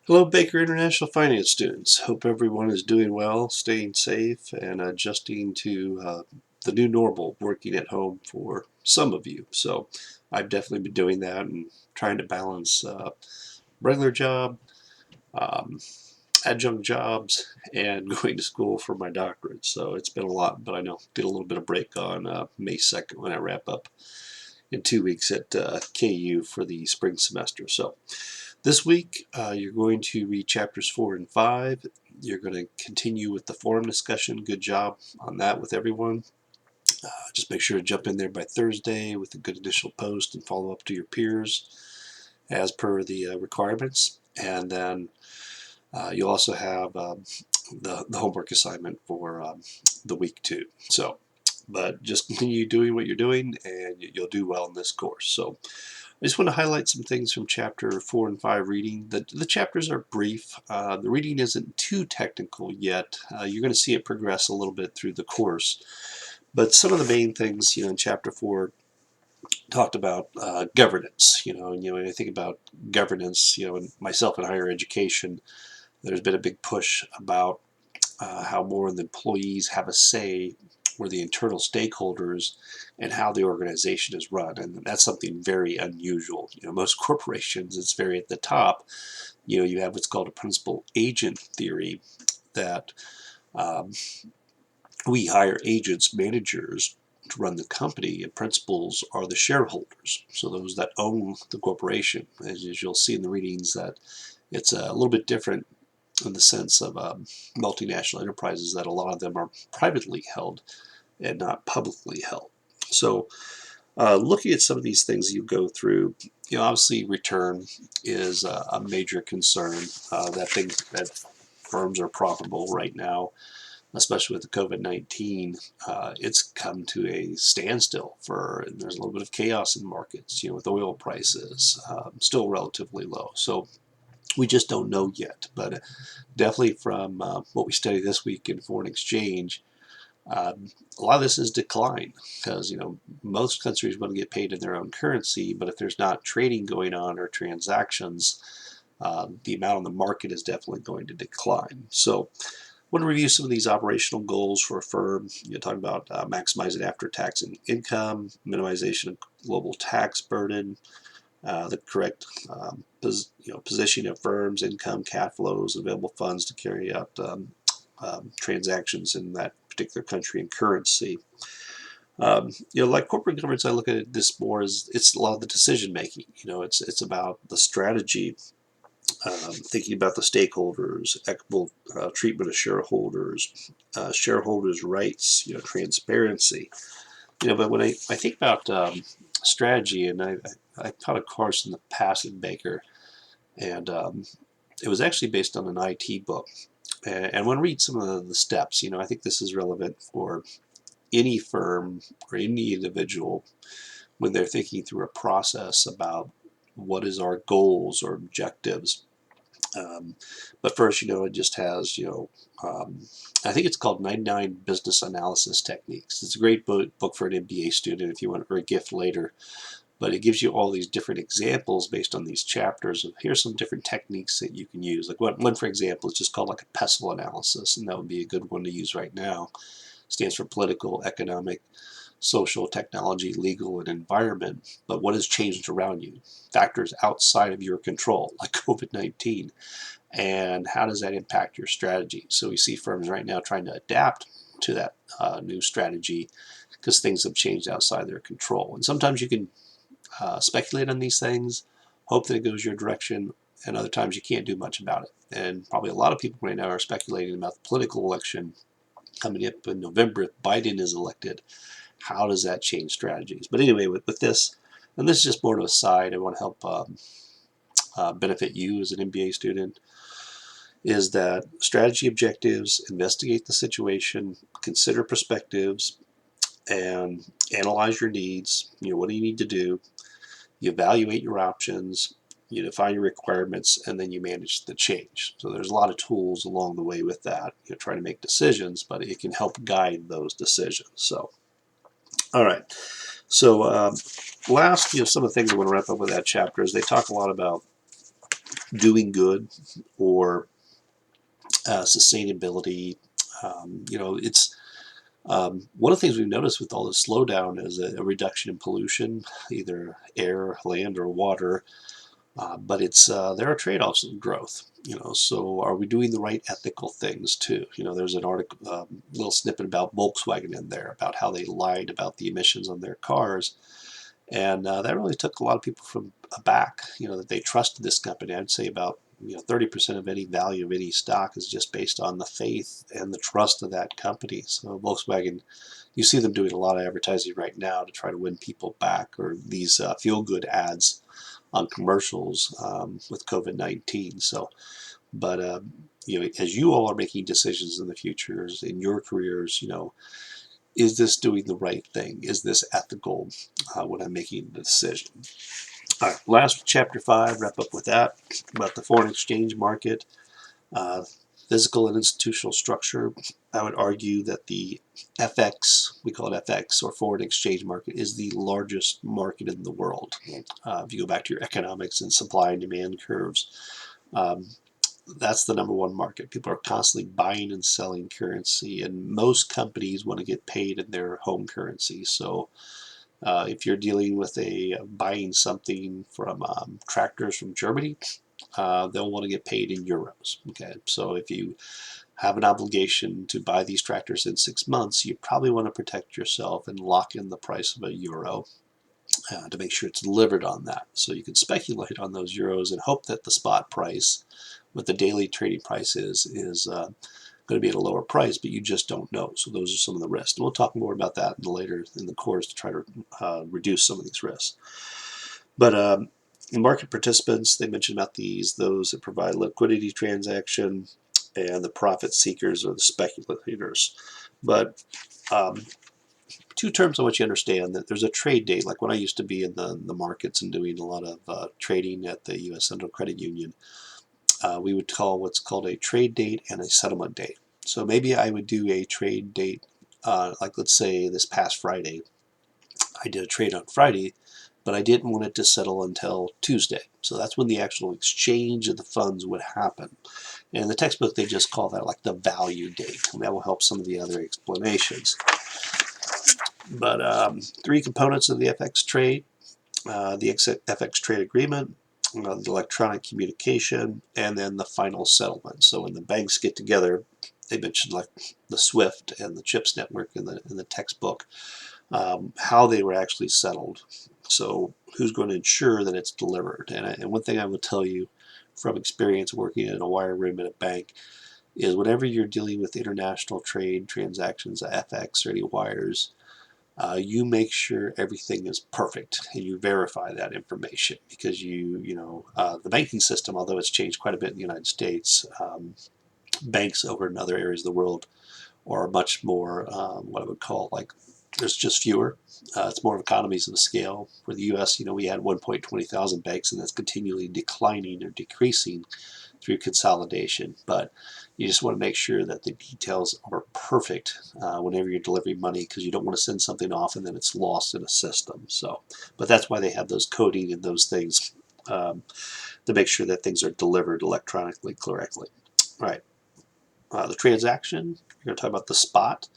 Hello, Baker International Finance students. Hope everyone is doing well, staying safe, and adjusting to the new normal, working at home for some of you. So I've definitely been doing that and trying to balance regular job, um, adjunct jobs, and going to school for my doctorate. So it's been a lot, but I know did a little bit of break on May 2nd when I wrap up in 2 weeks at KU for the spring semester. So this week, you're going to read chapters 4 and 5. You're going to continue with the forum discussion. Good job on that with everyone. Just make sure to jump in there by Thursday with a good initial post and follow up to your peers as per the requirements. And then you'll also have the homework assignment for the week too. So, but just continue doing what you're doing and you'll do well in this course. So I just want to highlight some things from chapter 4 and 5 reading. The chapters are brief. The reading isn't too technical yet. You're going to see it progress a little bit through the course. But some of the main things, in chapter 4 talked about governance. When I think about governance, and myself in higher education, there's been a big push about how more of the employees have a say, or the internal stakeholders, and how the organization is run. And that's something very unusual. Most corporations, it's very at the top. You have what's called a principal agent theory, that um, we hire agents, managers, to run the company, and principals are the shareholders, so those that own the corporation. As you'll see in the readings, that it's a little bit different in the sense of multinational enterprises, that a lot of them are privately held and not publicly held. So looking at some of these things you go through, obviously return is a major concern, that firms are profitable right now, especially with the COVID-19. It's come to a standstill and there's a little bit of chaos in markets, with oil prices still relatively low. So we just don't know yet, but definitely from what we study this week in foreign exchange, a lot of this is decline, because most countries want to get paid in their own currency, but if there's not trading going on or transactions, the amount on the market is definitely going to decline. So I want to review some of these operational goals for a firm. Talking about maximizing after-tax income, minimization of global tax burden, the correct positioning of firms, income, cash flows, available funds to carry out transactions in that particular country and currency. Like corporate governance, I look at this more as it's a lot of the decision making. It's about the strategy, thinking about the stakeholders, equitable treatment of shareholders, shareholders' rights, transparency. But when I think about strategy, and I taught a course in the past at Baker, and it was actually based on an IT book. And when I read some of the steps, I think this is relevant for any firm or any individual when they're thinking through a process about what is our goals or objectives. But first, it just has, I think it's called 99 Business Analysis Techniques. It's a great book for an MBA student if you want, or a gift later. But it gives you all these different examples based on these chapters of here's some different techniques that you can use. Like one for example, is just called like a pestle analysis, and that would be a good one to use right now. It stands for political, economic, social, technology, legal, and environment. But what has changed around you? Factors outside of your control, like COVID-19. And how does that impact your strategy? So we see firms right now trying to adapt to that new strategy because things have changed outside their control. And sometimes you can speculate on these things, hope that it goes your direction, and other times you can't do much about it. And probably a lot of people right now are speculating about the political election coming up in November. If Biden is elected, how does that change strategies? But anyway, with this, and this is just more to a side, I want to help benefit you as an MBA student, is that strategy objectives, investigate the situation, consider perspectives, and analyze your needs. What do you need to do? You evaluate your options, you define your requirements, and then you manage the change. So there's a lot of tools along the way with that. Trying to make decisions, but it can help guide those decisions. So, all right. So last, some of the things I want to wrap up with that chapter is they talk a lot about doing good or sustainability. It's one of the things we've noticed with all the slowdown is a reduction in pollution, either air, land, or water. But there are trade-offs in growth. So are we doing the right ethical things too? There's an article, little snippet about Volkswagen in there about how they lied about the emissions on their cars, and that really took a lot of people from aback. That they trusted this company. I'd say about 30% of any value of any stock is just based on the faith and the trust of that company. So Volkswagen, you see them doing a lot of advertising right now to try to win people back, or these feel-good ads on commercials with COVID-19. So, but as you all are making decisions in the future, in your careers, is this doing the right thing? Is this ethical when I'm making the decision? All right, last chapter 5, wrap up with that, about the foreign exchange market, uh, physical and institutional structure. I would argue that the FX, we call it FX, or foreign exchange market, is the largest market in the world. If you go back to your economics and supply and demand curves, um, that's the number one market. People are constantly buying and selling currency, and most companies want to get paid in their home currency. So if you're dealing with buying something from tractors from Germany, they'll want to get paid in euros. Okay, so if you have an obligation to buy these tractors in 6 months, you probably want to protect yourself and lock in the price of a euro to make sure it's delivered on that. So you can speculate on those euros and hope that the spot price, what the daily trading price is going to be at a lower price, but you just don't know. So those are some of the risks. And we'll talk more about that later in the course to try to reduce some of these risks. But market participants, they mentioned about those that provide liquidity transaction, and the profit seekers or the speculators. But two terms I want you to understand: that there's a trade date. Like when I used to be in the markets and doing a lot of trading at the U.S. Central Credit Union, we would call what's called a trade date and a settlement date. So maybe I would do a trade date, like let's say this past Friday, I did a trade on Friday, but I didn't want it to settle until Tuesday. So that's when the actual exchange of the funds would happen. And in the textbook, they just call that like the value date, and that will help some of the other explanations. But three components of the FX trade: the FX trade agreement, the electronic communication, and then the final settlement. So when the banks get together, they mentioned like the SWIFT and the CHIPS network in the textbook, how they were actually settled. So who's going to ensure that it's delivered? And one thing I will tell you from experience working in a wire room at a bank is whenever you're dealing with international trade transactions, FX or any wires, you make sure everything is perfect and you verify that information, because the banking system, although it's changed quite a bit in the United States, banks over in other areas of the world are much more what I would call like there's just fewer. It's more of economies of scale. For the U.S., we had 1.20 thousand banks, and that's continually declining or decreasing through consolidation. But you just want to make sure that the details are perfect whenever you're delivering money, because you don't want to send something off and then it's lost in a system. So, but that's why they have those coding and those things to make sure that things are delivered electronically correctly. All right. The transaction, we're going to talk about the spot.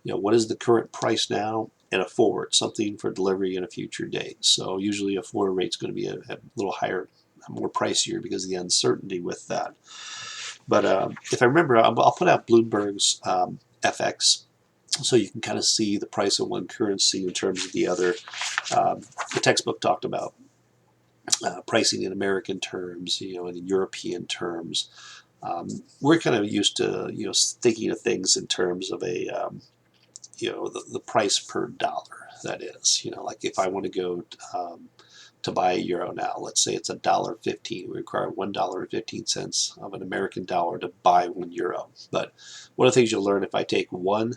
What is the current price now, and a forward, something for delivery in a future date. So usually a forward rate is going to be a little higher, more pricier because of the uncertainty with that. But if I remember, I'll put out Bloomberg's FX so you can kind of see the price of one currency in terms of the other. The textbook talked about pricing in American terms, and in European terms. We're kind of used to, thinking of things in terms of the price per dollar. That is, like if I want to go to buy a euro now, let's say it's $1.15. We require $1.15 of an American dollar to buy 1 euro. But one of the things you'll learn, if I take 1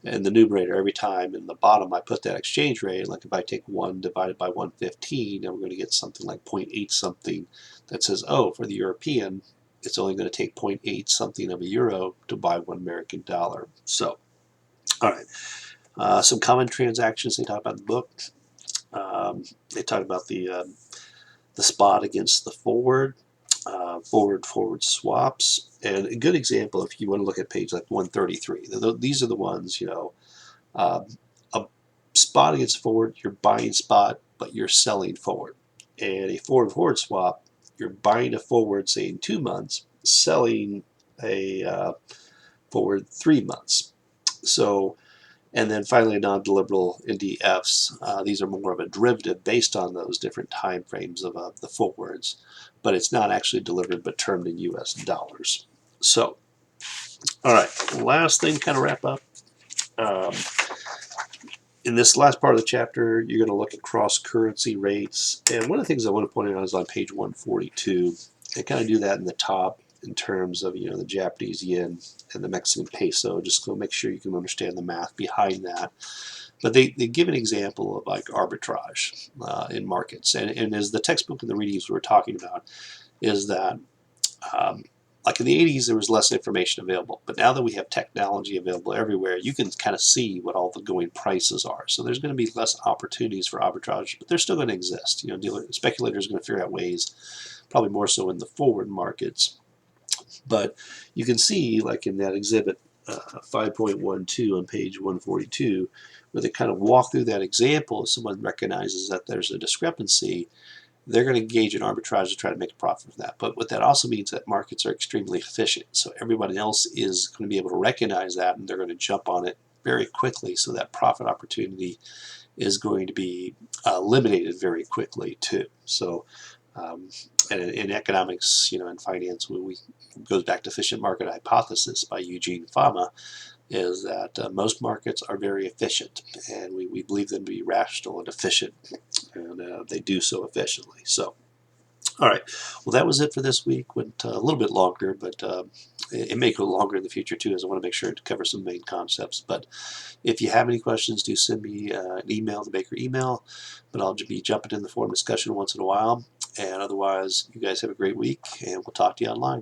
in the numerator every time, in the bottom I put that exchange rate, like if I take 1 divided by 115, and we're going to get something like 0.8 something that says, oh, for the European, it's only going to take 0.8 something of a euro to buy 1 American dollar. So, all right. Some common transactions they talk about in the book. They talk about the spot against the forward. forward swaps. And a good example, if you want to look at page like 133, these are the ones, uh, a spot against forward, you're buying spot, but you're selling forward. And a forward swap, you're buying a forward, say in 2 months, selling a forward 3 months. So, and then finally, non-deliverable NDFs. These are more of a derivative based on those different time frames of the forwards, but it's not actually delivered but termed in U.S. dollars. So, all right, last thing, kind of wrap up. Um, in this last part of the chapter, you're going to look at cross-currency rates. And one of the things I want to point out is on page 142. I kind of do that in the top in terms of, the Japanese yen and the Mexican peso, just to make sure you can understand the math behind that. But they give an example of like arbitrage in markets. And as the textbook and the readings we were talking about, is that um, like in the 80s, there was less information available. But now that we have technology available everywhere, you can kind of see what all the going prices are. So there's going to be less opportunities for arbitrage, but they're still going to exist. Speculators are going to figure out ways, probably more so in the forward markets. But you can see, like in that exhibit 5.12 on page 142, where they kind of walk through that example. If someone recognizes that there's a discrepancy, they're going to engage in arbitrage to try to make a profit from that. But what that also means that markets are extremely efficient. So everybody else is going to be able to recognize that, and they're going to jump on it very quickly. So that profit opportunity is going to be eliminated very quickly too. So, and in economics, in finance, we goes back to efficient market hypothesis by Eugene Fama, is that most markets are very efficient, and we believe them to be rational and efficient, and they do so efficiently. So, all right, well, that was it for this week. Went a little bit longer, but it may go longer in the future too, as I want to make sure to cover some main concepts. But if you have any questions, do send me an email, the Baker email, but I'll be jumping in the forum discussion once in a while. And otherwise, you guys have a great week, and we'll talk to you online.